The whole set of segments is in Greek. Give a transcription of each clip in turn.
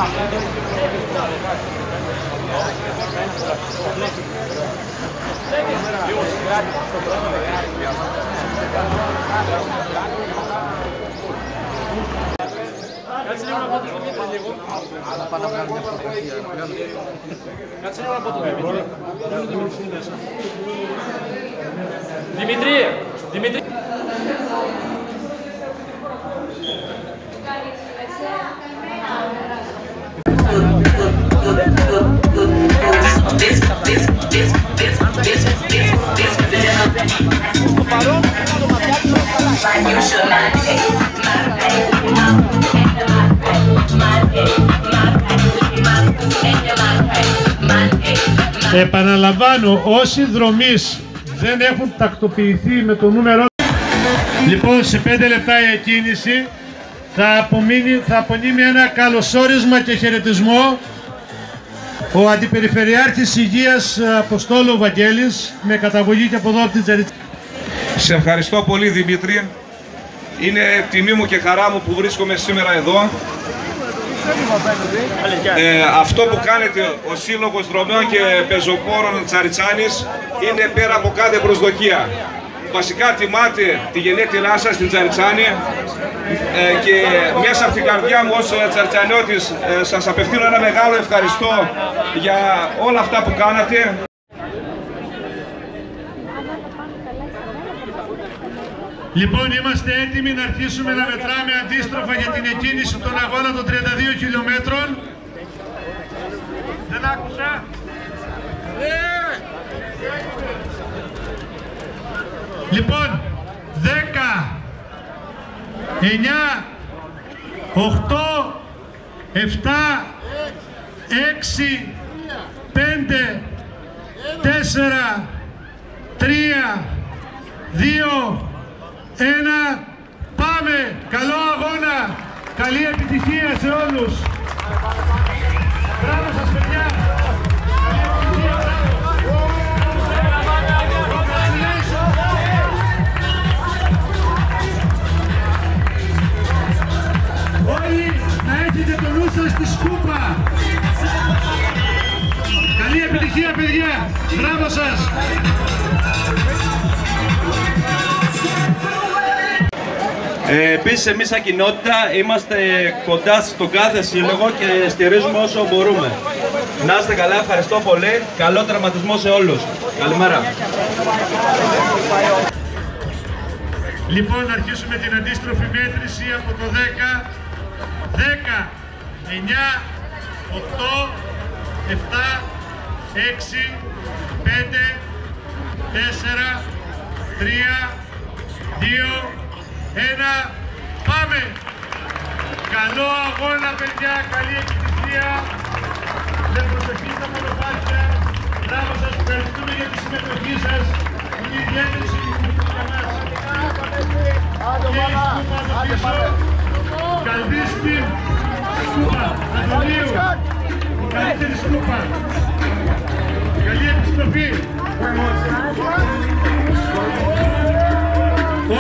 Κάτσε λίγο να πω το Δημήτρη λίγο. Κάτσε λίγο να πω το Δημήτρη. Δημήτρη! Δημήτρη! Στο παρόν, το ματιάκι μου Επαναλαμβάνω, όσοι δρομείς δεν έχουν τακτοποιηθεί με το νούμερο. Λοιπόν, σε 5 λεπτά η εκκίνηση θα απονείμει ένα καλωσόρισμα και χαιρετισμό ο Αντιπεριφερειάρχης Υγείας Αποστόλου Βαγγέλης, με καταγωγή και από εδώ από την Τζαριτσάνη. Σε ευχαριστώ πολύ, Δημήτρη. Είναι τιμή μου και χαρά μου που βρίσκομαι σήμερα εδώ. Αυτό που κάνετε ο Σύλλογος Δρομέων και Πεζοπόρων Τζαριτσάνης είναι πέρα από κάθε προσδοκία. Βασικά τιμάτε τη γενέτειλά σας στην Τζαριτσάνη και μέσα από την καρδιά μου ως Τζαριτσανιώτης σας απευθύνω ένα μεγάλο ευχαριστώ για όλα αυτά που κάνατε. Λοιπόν, είμαστε έτοιμοι να αρχίσουμε να μετράμε αντίστροφα για την εκκίνηση των αγώνα των 32 χιλιόμετρων. Δεν άκουσα. Λοιπόν, 10, 9, 8, 7, 6, 5, 4, 3, 2, 1, πάμε! Καλό αγώνα! Καλή επιτυχία σε όλους! Μπράβο σας, παιδιά! Όλοι να έχετε το νου σας στη σκούπα! Καλή επιτυχία, παιδιά! Μπράβο σας! Επίσης, εμείς σαν κοινότητα είμαστε κοντά στον κάθε σύλλογο και στηρίζουμε όσο μπορούμε. Να είστε καλά, ευχαριστώ πολύ. Καλό τερματισμό σε όλους. Καλημέρα. Λοιπόν, να αρχίσουμε την αντίστροφη μέτρηση από το 10. 10, 9, 8, 7, 6, 5, 4, 3, 2, 1, πάμε! Καλό αγώνα, παιδιά, καλή επιτυχία. Με προσοχή στα μονοπάτια. Μπράβο σας, ευχαριστούμε για τη συμμετοχή σας. Είναι ιδιαίτερη συμμετοχή για μας. Και η σκούπα από πίσω. Καλδίστη σκούπα, Αντωνίου. Η καλύτερη σκούπα. Καλή επιστροφή.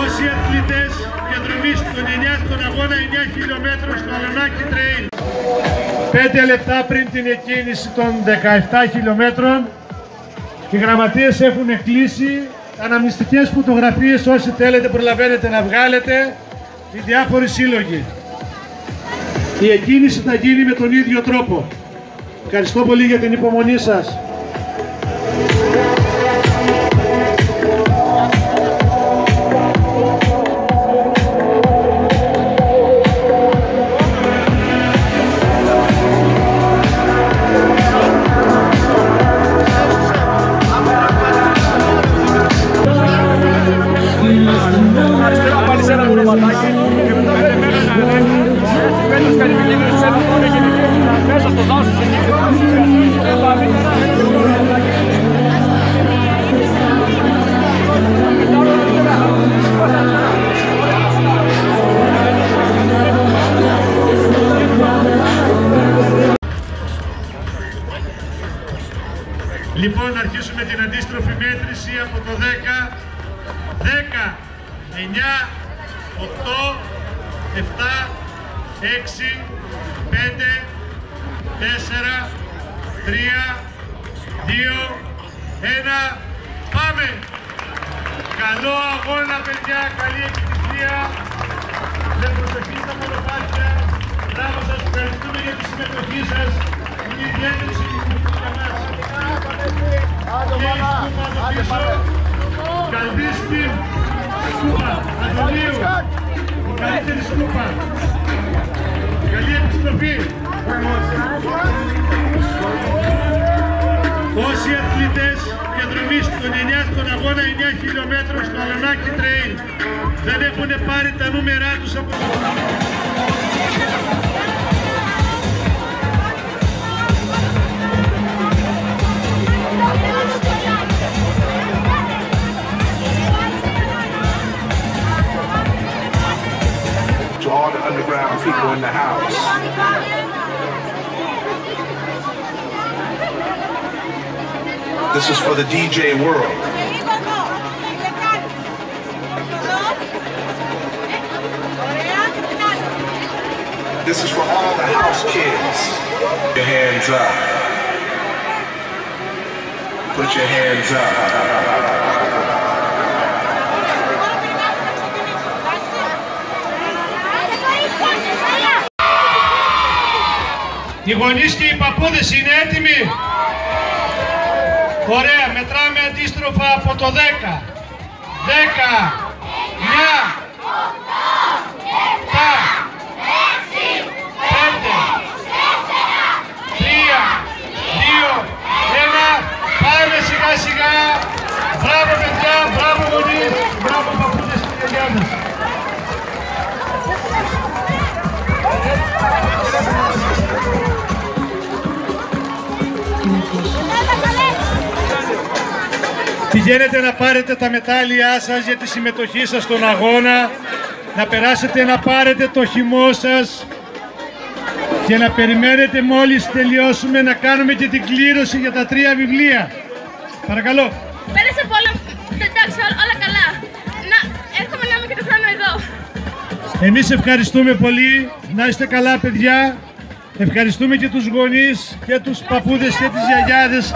Όσοι αθλητές διαδρομής των 9 στον αγώνα 9 χιλιόμετρων στο Αλανάκι Trail. 5 λεπτά πριν την εκκίνηση των 17 χιλιόμετρων, οι γραμματείες έχουν κλείσει αναμνηστικές φωτογραφίες. Όσοι θέλετε προλαβαίνετε να βγάλετε, οι διάφοροι σύλλογοι. Η εκκίνηση θα γίνει με τον ίδιο τρόπο. Ευχαριστώ πολύ για την υπομονή σας. Λοιπόν, να αρχίσουμε την αντίστροφη μέτρηση από το 10. 10, 9, 8, 7, 6, 5, 4, 3, 2, 1, πάμε! Καλό αγώνα παιδιά, καλή επιτυχία. Με προσοχή στα μονοπάτια. Μπράβο σας, ευχαριστούμε για τη συμμετοχή σας. Είναι ιδιαίτερη συμμετοχή για μας. Και η σκούπα από πίσω. Καλδίστη σκούπα, Αντωνίου. Η καλύτερη σκούπα. Καλή επιστροφή. Όσοι αθλητές κεντρομίστηκαν 9 στον αγώνα 9 χιλιόμετρων στο Αλωνάκι Trail δεν έχουν πάρει τα νούμερά τους από... To all the underground people in the house. This is for the DJ world. This is for all the house kids. Put your hands up. Put your hands up. Οι γονείς και οι παππούδες είναι έτοιμοι. Ωραία, μετράμε αντίστροφα από το 10. 10, 9, 8, 7, 6, 5, 4, 3, 2, 1. Πάμε σιγά σιγά. Μπράβο παιδιά, μπράβο γονείς, μπράβο παππούδες και γιαγιάδες. Πηγαίνετε να πάρετε τα μετάλλια σας για τη συμμετοχή σας στον αγώνα, να περάσετε να πάρετε το χυμό σας και να περιμένετε μόλις τελειώσουμε να κάνουμε και την κλήρωση για τα 3 βιβλία. Παρακαλώ. Πέρασε πολλά, εντάξει, όλα καλά. Έρχομαι να είμαι και το χρόνο εδώ. Εμείς ευχαριστούμε πολύ, να είστε καλά παιδιά. Ευχαριστούμε και τους γονείς και τους παππούδες και τις γιαγιάδες.